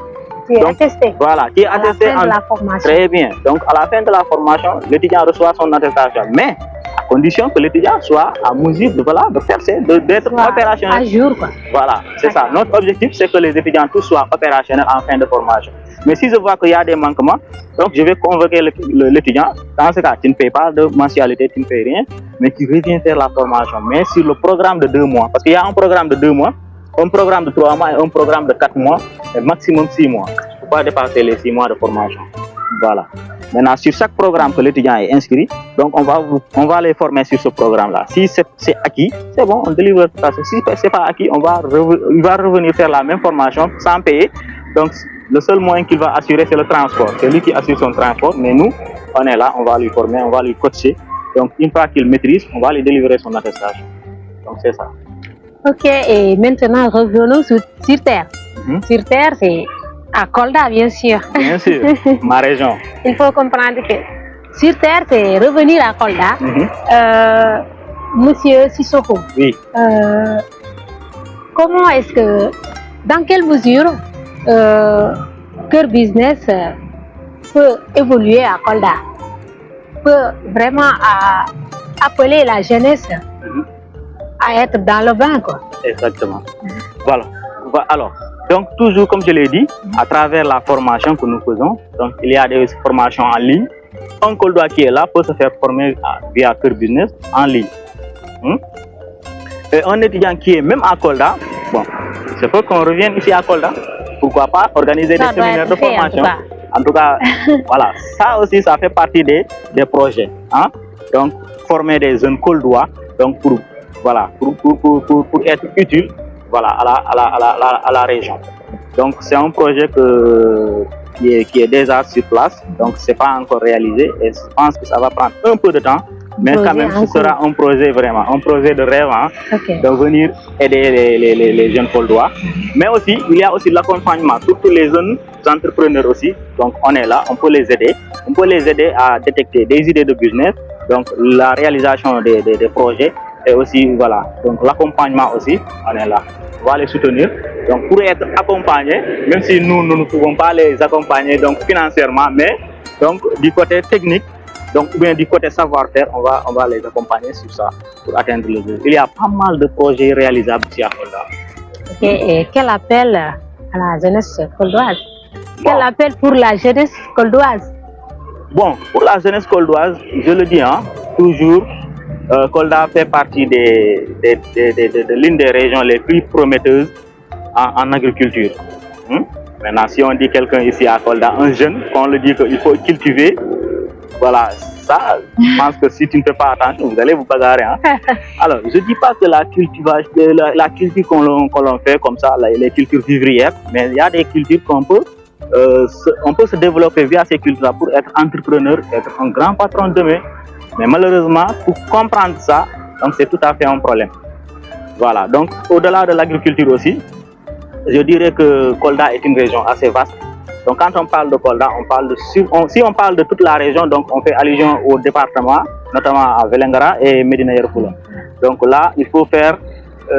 Qui est attesté. Voilà, qui est attesté à la fin de la formation. Très bien. Donc, à la fin de la formation, l'étudiant reçoit son attestation. Mais, à condition que l'étudiant soit à mesure de, voilà, de faire d'être opérationnel. À jour, quoi. Voilà, c'est ça. Notre objectif, c'est que les étudiants tous soient opérationnels en fin de formation. Mais si je vois qu'il y a des manquements, donc je vais convoquer l'étudiant. Dans ce cas, tu ne payes pas de mensualité, tu ne payes rien, mais tu reviens faire la formation. Mais sur le programme de 2 mois, parce qu'il y a un programme de 2 mois, un programme de 3 mois et un programme de 4 mois, et maximum 6 mois. Il ne faut pas dépasser les 6 mois de formation. Voilà. Maintenant, sur chaque programme que l'étudiant est inscrit, donc on va les former sur ce programme-là. Si c'est acquis, c'est bon, on délivre. Si ce n'est pas acquis, il va revenir faire la même formation sans payer. Donc, le seul moyen qu'il va assurer, c'est le transport. C'est lui qui assure son transport, mais nous, on est là, on va lui former, on va lui coacher. Donc, une fois qu'il maîtrise, on va lui délivrer son attestation. Donc, c'est ça. Ok, et maintenant, revenons sur Terre. Sur Terre, c'est à Kolda, bien sûr. Bien sûr, ma région. Il faut comprendre que sur Terre, c'est revenir à Kolda. Monsieur Sissoko, oui. Comment est-ce que, dans quelle mesure, Cœur Business peut évoluer à Kolda, peut vraiment appeler la jeunesse à être dans le bain, quoi. Exactement. Voilà. Alors, donc toujours comme je l'ai dit, à travers la formation que nous faisons, donc il y a des formations en ligne. Un Koldois qui est là peut se faire former via Cœur Business en ligne. Et un étudiant qui est même à Kolda, bon, c'est pour qu'on revienne ici à Kolda. Pourquoi pas organiser des séminaires de formation. En tout cas, voilà, ça aussi, ça fait partie des projets. Hein? Donc, former des jeunes Koldois, donc pour être utile, voilà, à la région. Donc, c'est un projet qui est déjà sur place, donc c'est pas encore réalisé et je pense que ça va prendre un peu de temps. Mais quand même, ce sera un projet vraiment, un projet de rêve, hein, de venir aider les jeunes Koldois. Mais aussi, il y a aussi l'accompagnement, surtout les jeunes entrepreneurs aussi. Donc, on est là, on peut les aider. On peut les aider à détecter des idées de business, donc la réalisation des projets et aussi, voilà, donc l'accompagnement aussi, on est là. On va les soutenir. Donc, pour être accompagnés, même si nous ne pouvons pas les accompagner donc, financièrement, mais donc, du côté technique, donc, ou bien du côté savoir-faire, on va les accompagner sur ça pour atteindre le but. Il y a pas mal de projets réalisables ici à Kolda. Et quel appel à la jeunesse koldoise? Quel appel pour la jeunesse koldoise? Bon, pour la jeunesse koldoise, je le dis, hein, toujours, Kolda fait partie de l'une des régions les plus prometteuses en agriculture. Maintenant, si on dit quelqu'un ici à Kolda, un jeune, qu'on le dit qu'il faut cultiver, voilà, ça, je pense que si tu ne fais pas attention, vous allez vous bagarrer. Hein? Alors, je ne dis pas que la culture qu'on l'on fait comme ça, les cultures vivrières, mais il y a des cultures qu'on peut, on peut se développer via ces cultures-là pour être entrepreneur, être un grand patron demain. Mais malheureusement, pour comprendre ça, c'est tout à fait un problème. Voilà, donc au-delà de l'agriculture aussi, je dirais que Kolda est une région assez vaste. Donc quand on parle de Kolda, si on parle de toute la région, donc on fait allusion au département, notamment à Vélingara et Médina Yoro Foulah. Donc là, il faut faire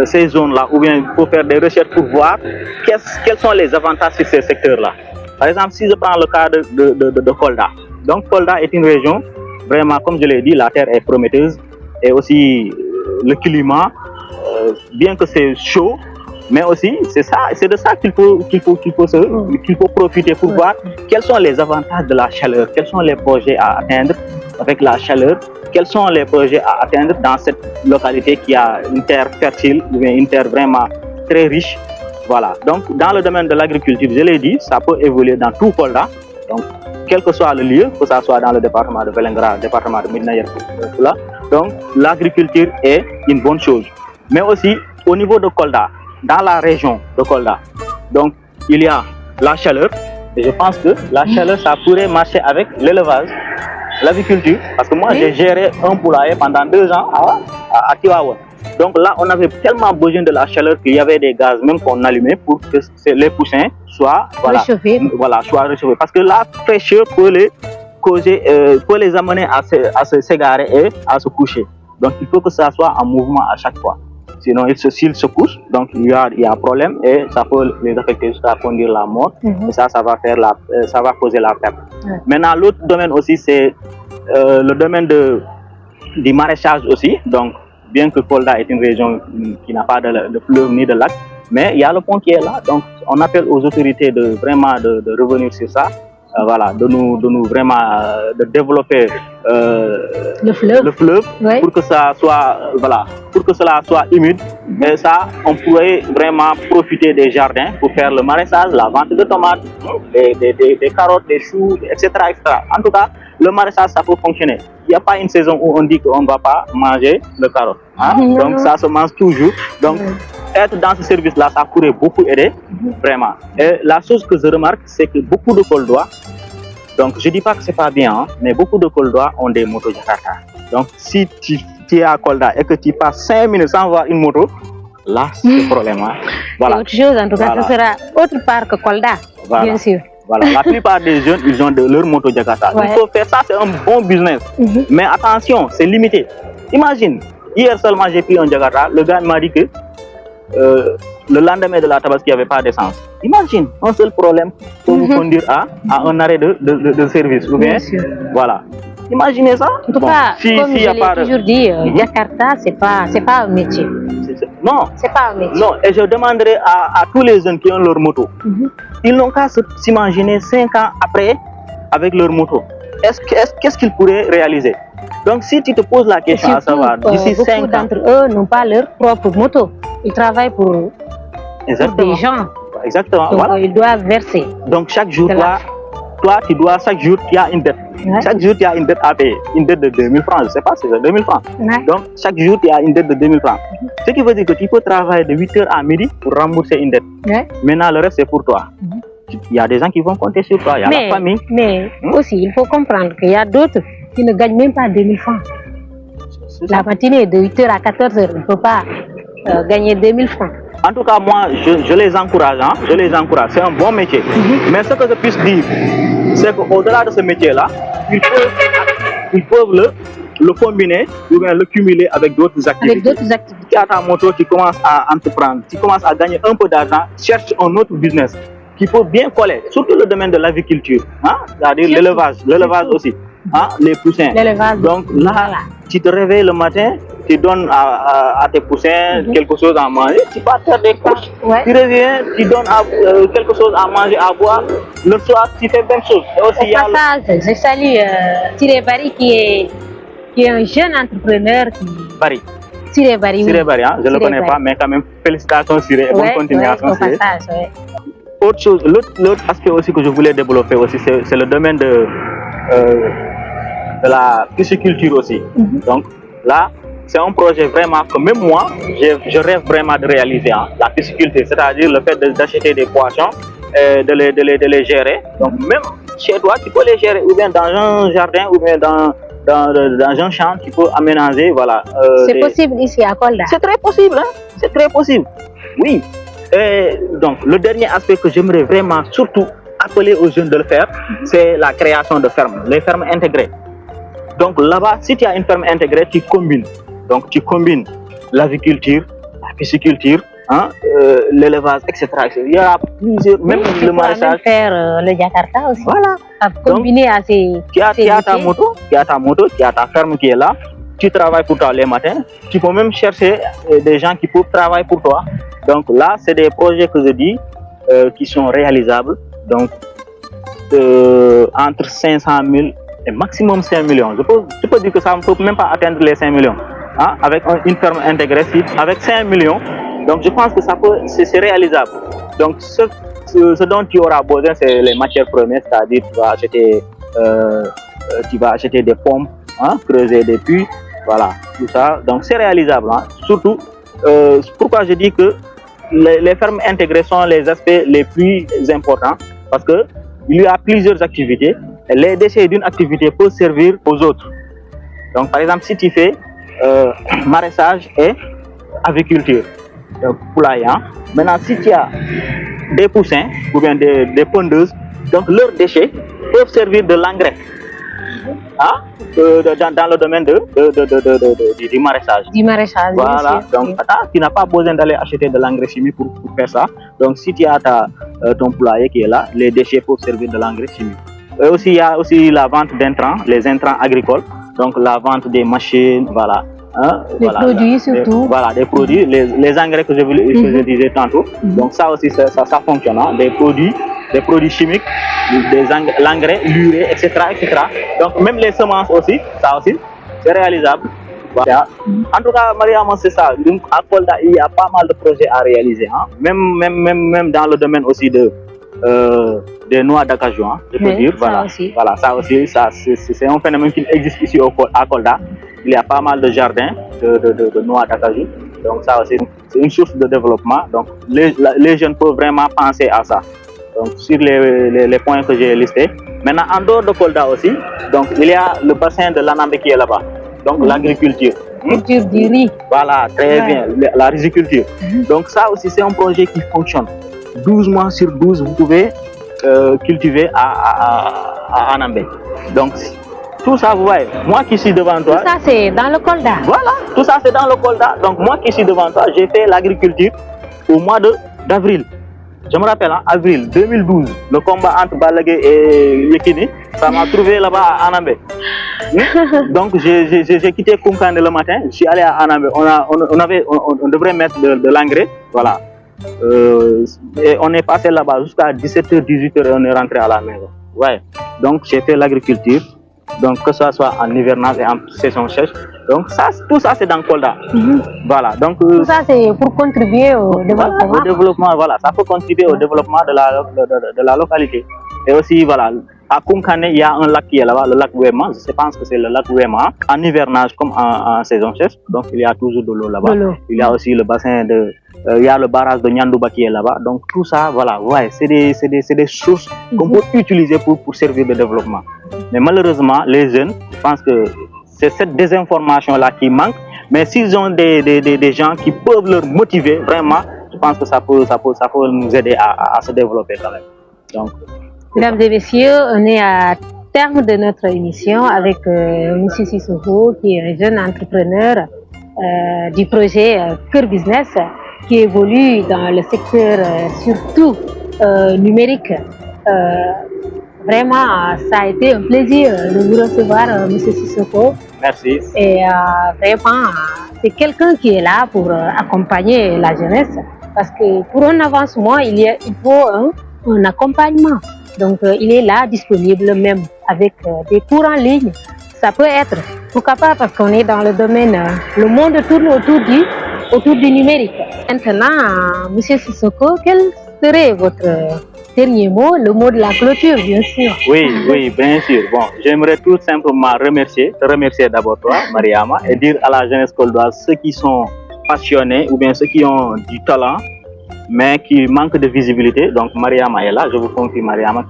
ces zones-là, ou bien il faut faire des recherches pour voir quels sont les avantages sur ces secteurs-là. Par exemple, si je prends le cas de Kolda. Donc Kolda est une région, vraiment, comme je l'ai dit, la terre est prometteuse et aussi le climat, bien que c'est chaud, mais aussi c'est de ça qu'il faut profiter pour voir quels sont les avantages de la chaleur, quels sont les projets à atteindre avec la chaleur, quels sont les projets à atteindre dans cette localité qui a une terre fertile, une terre vraiment très riche. Voilà. Donc dans le domaine de l'agriculture, je l'ai dit, ça peut évoluer dans tout Kolda. Donc quel que soit le lieu, que ce soit dans le département de Vélingara, le département de Médina Yoro Foulah. Donc l'agriculture est une bonne chose. Mais aussi au niveau de Kolda, dans la région de Kolda, donc il y a la chaleur, et je pense que la chaleur, ça pourrait marcher avec l'élevage, l'agriculture, parce que moi j'ai géré un poulailler pendant 2 ans à Tivaouane. Donc là, on avait tellement besoin de la chaleur qu'il y avait des gaz même qu'on allumait pour que les poussins soient réchauffés. Parce que la fraîcheur peut les amener à s'égarer et à se coucher. Donc il faut que ça soit en mouvement à chaque fois. Sinon, s'ils se couchent, donc il y a problème et ça peut les affecter jusqu'à conduire la mort. Et ça va faire ça va causer la perte. Maintenant, l'autre domaine aussi, c'est le domaine du maraîchage aussi. Donc, bien que Kolda est une région qui n'a pas de fleuve ni de lac, mais il y a le pont qui est là. Donc, on appelle aux autorités de vraiment de revenir sur ça. Voilà, de nous vraiment de développer le fleuve ouais. Pour que ça soit voilà, pour que cela soit humide. Et ça, on pourrait vraiment profiter des jardins pour faire le maraîchage, la vente de tomates, des carottes, des choux, etc., etc. En tout cas, le maraîchage, ça peut fonctionner. Il n'y a pas une saison où on dit qu'on ne va pas manger le carotte. Hein? Donc ça se mange toujours. Donc être dans ce service-là, ça pourrait beaucoup aider, vraiment. Et la chose que je remarque, c'est que beaucoup de Koldois, donc je ne dis pas que ce n'est pas bien, hein, mais beaucoup de Koldois ont des motos Jakarta. Donc si tu es à Kolda et que tu passes 5 minutes sans voir une moto, là c'est le problème. Hein. Voilà. C'est autre chose, en tout cas, ce sera autre part que Kolda, bien sûr. Voilà, la plupart des jeunes, ils ont leur moto Jakarta. Ouais. Il faut faire ça, c'est un bon business. Mais attention, c'est limité. Imagine, hier seulement j'ai pris un Jakarta, le gars m'a dit que le lendemain de la Tabaski, il n'y avait pas d'essence. Imagine, un seul problème pour vous conduire à un arrêt de service. Ou bien, voilà. Imaginez ça. En tout cas, comme je l'ai toujours dit, Jakarta, c'est pas un métier. Non, c'est pas un métier. Non, et je demanderai à tous les jeunes qui ont leur moto, ils n'ont qu'à s'imaginer 5 ans après avec leur moto. Qu'est-ce qu'ils pourraient réaliser? Donc, si tu te poses la question à savoir, d'ici 5 ans... Beaucoup d'entre eux n'ont pas leur propre moto. Ils travaillent pour des gens. Exactement. Donc, ils doivent verser. Donc, chaque jour, toi, tu dois, chaque jour, tu as une dette. Ouais. Chaque jour, tu as une dette à payer. Une dette de 2000 francs, je ne sais pas, c'est 2000 francs. Ouais. Donc, chaque jour, tu as une dette de 2000 francs. Ce qui veut dire que tu peux travailler de 8h à midi pour rembourser une dette. Ouais. Maintenant, le reste, c'est pour toi. Il y a des gens qui vont compter sur toi, il y a la famille. Mais aussi, il faut comprendre qu'il y a d'autres qui ne gagnent même pas 2000 francs. La matinée, de 8h à 14h, on ne peut pas gagner 2000 francs. En tout cas, moi, je les encourage. Hein? Je les encourage. C'est un bon métier. Mais ce que je puisse dire, c'est qu'au-delà de ce métier-là, ils peuvent le combiner ou bien le cumuler avec d'autres activités. Tu as ta moto, tu commences à entreprendre, tu commences à gagner un peu d'argent, cherche un autre business qui peut bien coller, surtout le domaine de l'agriculture, hein? C'est-à-dire l'élevage aussi, hein? Les poussins. Donc là, tu te réveilles le matin, tu donnes à tes poussins quelque chose à manger, tu vas faire des courses, tu reviens, tu donnes quelque chose à manger, à boire, le soir tu fais même chose. Et aussi, au passage, je salue Siré Bari qui est un jeune entrepreneur Bari. Siré Bari, oui. Siré Bari, hein? Je ne le connais pas, mais quand même, félicitations Siré, bonne continuation Siré. Autre chose, l'autre aspect aussi que je voulais développer aussi, c'est le domaine de la pisciculture aussi. Donc là, c'est un projet vraiment que même moi, je rêve vraiment de réaliser, hein, la pisciculture, c'est-à-dire le fait d'acheter des poissons et de les gérer. Donc même chez toi, tu peux les gérer ou bien dans un jardin ou bien dans un champ, tu peux aménager, voilà. C'est possible ici à Kolda. C'est très possible, hein? C'est très possible. Oui. Et donc, le dernier aspect que j'aimerais vraiment surtout appeler aux jeunes de le faire, c'est la création de fermes, les fermes intégrées. Donc là-bas, si tu as une ferme intégrée, tu combines. Donc tu combines l'agriculture, la pisciculture, hein, l'élevage, etc. Il y a plusieurs, même le maraîchage. Faire le Jakarta aussi. Voilà. À combiner à ces. Tu as ta moto, tu as ta ferme qui est là. Tu travailles pour toi les matins. Tu peux même chercher des gens qui peuvent travailler pour toi. Donc là, c'est des projets que je dis qui sont réalisables. Donc entre 500 000 et maximum 5 millions. Je peux dire que ça ne peut même pas atteindre les 5 millions. Hein, avec une ferme intégrée, avec 5 millions. Donc je pense que c'est réalisable. Donc ce dont tu auras besoin, c'est les matières premières, c'est-à-dire tu vas acheter des pompes, hein, creuser des puits, voilà, tout ça. Donc c'est réalisable. Hein. Surtout, pourquoi je dis que les fermes intégrées sont les aspects les plus importants, parce que il y a plusieurs activités. Et les déchets d'une activité peuvent servir aux autres. Donc par exemple, si tu fais maraîchage et agriculture, poulailler, hein. Maintenant si tu as des poussins ou bien des pondeuses, donc leurs déchets peuvent servir de l'engrais. dans le domaine du maraîchage. Du maraîchage. Voilà, donc tu n'as pas besoin d'aller acheter de l'engrais chimique pour faire ça. Donc si tu as ton poulailler qui est là, les déchets peuvent servir de l'engrais chimique. Et aussi, il y a aussi la vente d'intrants, les intrants agricoles, donc la vente des machines, voilà. Les produits surtout. Voilà, des produits, les engrais que je disais tantôt. Donc ça aussi, ça fonctionne, hein, des produits chimiques, l'engrais, l'urée, etc., etc. Donc même les semences aussi, ça aussi, c'est réalisable. Voilà. En tout cas, Mariam, c'est ça. Donc, à Kolda, il y a pas mal de projets à réaliser. Hein. Même dans le domaine aussi des noix d'acajou, hein, je peux dire. Voilà, ça aussi, c'est un phénomène qui existe ici à Kolda. Il y a pas mal de jardins de noix d'acajou. Donc ça aussi, c'est une source de développement. Donc les jeunes peuvent vraiment penser à ça. Donc sur les points que j'ai listés. Maintenant, en dehors de Kolda aussi, donc il y a le bassin de l'Anambé qui est là-bas. Donc l'agriculture. Culture du riz. Voilà, très bien, la riziculture. Donc ça aussi, c'est un projet qui fonctionne. 12 mois sur 12, vous pouvez cultiver à Anambé. Donc tout ça, vous voyez, moi qui suis devant toi. Tout ça, c'est dans le Kolda. Voilà, tout ça, c'est dans le Kolda. Donc, moi qui suis devant toi, j'ai fait l'agriculture au mois d'avril. Je me rappelle, en avril 2012, le combat entre Balagé et Yekini, ça m'a trouvé là-bas à Anambé. Donc, j'ai quitté Koumkane le matin, je suis allé à Anambé. On devrait mettre de l'engrais, voilà. Et on est passé là-bas jusqu'à 17h, 18h et on est rentré à la maison. Ouais. Donc, j'ai fait l'agriculture. Donc que ce soit en hivernage et en saison sèche. Donc ça, tout ça c'est dans Kolda. Voilà. Donc tout ça c'est pour contribuer au développement. Voilà, au développement, voilà, ça peut contribuer au développement de la localité. Et aussi voilà, à Koumkane, il y a un lac qui est là-bas, le lac Wema. Je pense que c'est le lac Wema. En hivernage comme en saison sèche, donc il y a toujours de l'eau là-bas. Il y a aussi le bassin il y a le barrage de Nyandouba qui est là-bas. Donc tout ça, voilà, ouais, c'est des sources qu'on peut utiliser pour servir de développement. Mais malheureusement, les jeunes, je pense que c'est cette désinformation-là qui manque. Mais s'ils ont des gens qui peuvent leur motiver, vraiment, je pense que ça peut nous aider à se développer quand même. Donc, mesdames et messieurs, on est à terme de notre émission avec M. Sissoko, qui est un jeune entrepreneur du projet Cœur Business, qui évolue dans le secteur surtout numérique. Vraiment, ça a été un plaisir de vous recevoir, M. Sissoko. Merci. Et vraiment, c'est quelqu'un qui est là pour accompagner la jeunesse. Parce que pour un avancement, il faut un accompagnement. Donc, il est là, disponible même avec des cours en ligne. Ça peut être, pourquoi pas, parce qu'on est dans le domaine, le monde tourne autour du numérique. Maintenant, M. Sissoko, quel serait votre dernier mot, le mot de la clôture, bien sûr? Oui, bien sûr. Bon, j'aimerais tout simplement te remercier d'abord toi, Mariama, et dire à la jeunesse coldoise, ceux qui sont passionnés ou bien ceux qui ont du talent, mais qui manquent de visibilité. Donc, Mariama est là, je vous confie Mariama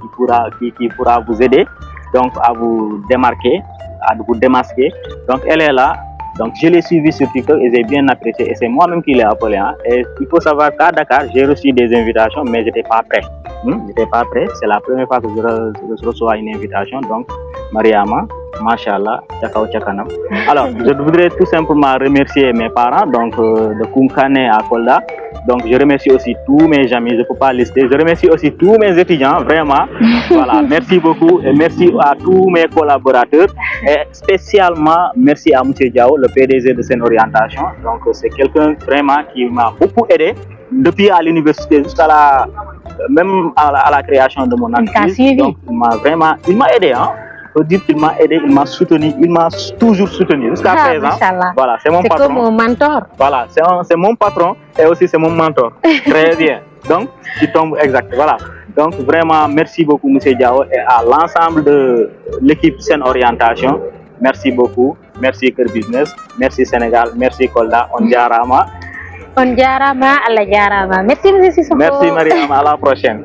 qui pourra vous aider, donc à vous démarquer, à vous démasquer. Donc, elle est là. Donc, je l'ai suivi sur TikTok et j'ai bien apprécié. Et c'est moi-même qui l'ai appelé. Hein. Et il faut savoir qu'à Dakar, j'ai reçu des invitations, mais je n'étais pas prêt. J'étais pas prêt. C'est la première fois que je reçois une invitation. Donc, Mariama, Mashallah, Tchakao Tchakanam. Alors, je voudrais tout simplement remercier mes parents, donc de Koumkane à Kolda. Donc, je remercie aussi tous mes amis, je ne peux pas lister. Je remercie aussi tous mes étudiants, vraiment. Voilà, merci beaucoup et merci à tous mes collaborateurs. Et spécialement, merci à M. Diao, le PDG de Sen Orientation. Donc, c'est quelqu'un vraiment qui m'a beaucoup aidé depuis à l'université jusqu'à même à la création de mon entreprise. Donc, il m'a aidé, hein. Je peux dire qu'il m'a aidé, il m'a soutenu, il m'a toujours soutenu jusqu'à présent. Voilà, c'est mon patron. C'est comme mon mentor. Voilà, c'est mon patron et aussi c'est mon mentor. Très bien. Donc, tu tombes exact. Voilà. Donc, vraiment, merci beaucoup, M. Diao, et à l'ensemble de l'équipe Sen Orientation. Merci beaucoup. Merci Cœur Business. Merci Sénégal. Merci Kolda. On jarama. On jarama, Allah jarama. Merci, M. Sissoko. Merci, Mariam. À la prochaine.